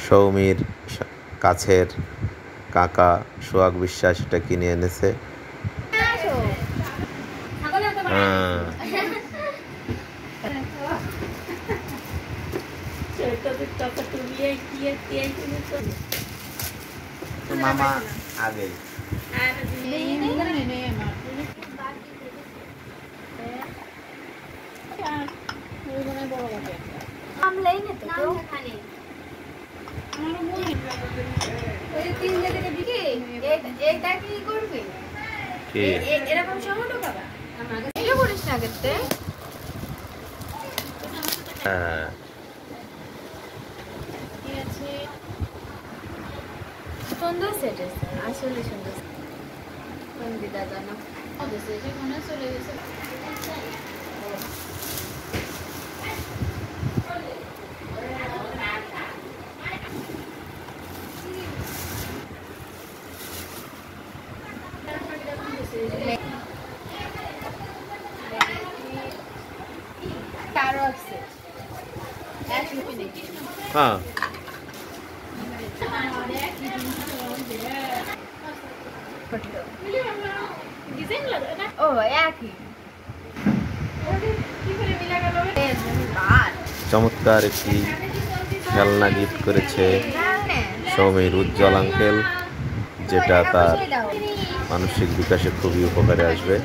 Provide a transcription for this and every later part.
সৌমির কাছের কাকা সোহাগ বিশ্বাস এটা কিনে এনেছে। মামা আগে সুন্দর সেট আসলে সুন্দর দিদা জানো চলে গেছে। হ্যাঁ ও একই চমৎকার একটি খেলনা গিফট করেছে সৌমির উজ্জ্বল আঙ্কেল, যেটা তার মানসিক বিকাশে খুবই উপকারে আসবে।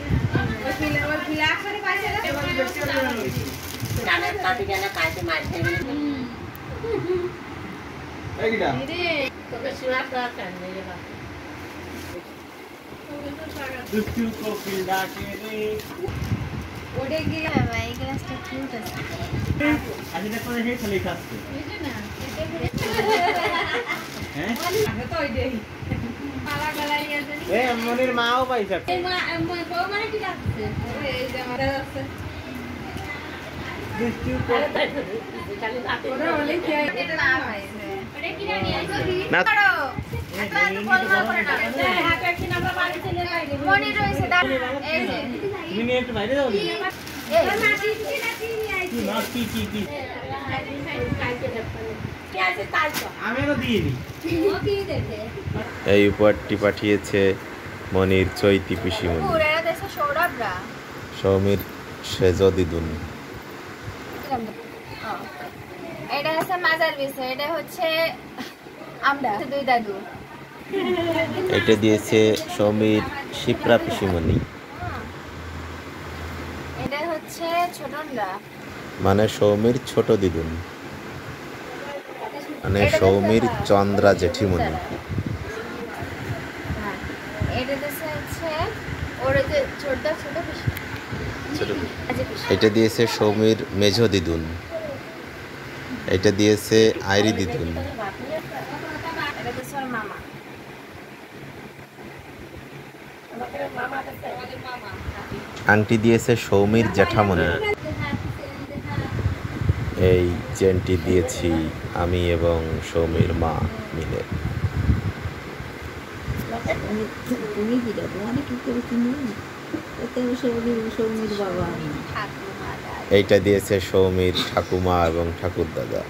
মনির মাও পাইছে এই উপহারটি পাঠিয়েছে মনির চৈতি পিসিমণি, সৌমির সেজ দিদুন। এটা হচ্ছে মাজার বিষয়, এটা হচ্ছে আমরা দুই দাদু। এটা দিয়েছে সৌমির শিপ্রা পিসিমণি, এটা হচ্ছে ছোটনরা মানে সৌমির ছোট দিদুন, মানে সৌমির চন্দ্রা জেঠিমণি। এটা হচ্ছে ওর যে ছোট ছোট পিসি। এটা দিয়েছে সৌমির মেঝ দিদুন, এটা দিয়েছে আইরি দিদুন, আংটি দিয়েছে সৌমির জ্যাঠামণি, এই চেনটি দিয়েছি আমি এবং সৌমির মা মিলে। এইটা দিয়েছে সৌমির ঠাকুমা এবং ঠাকুর দাদা।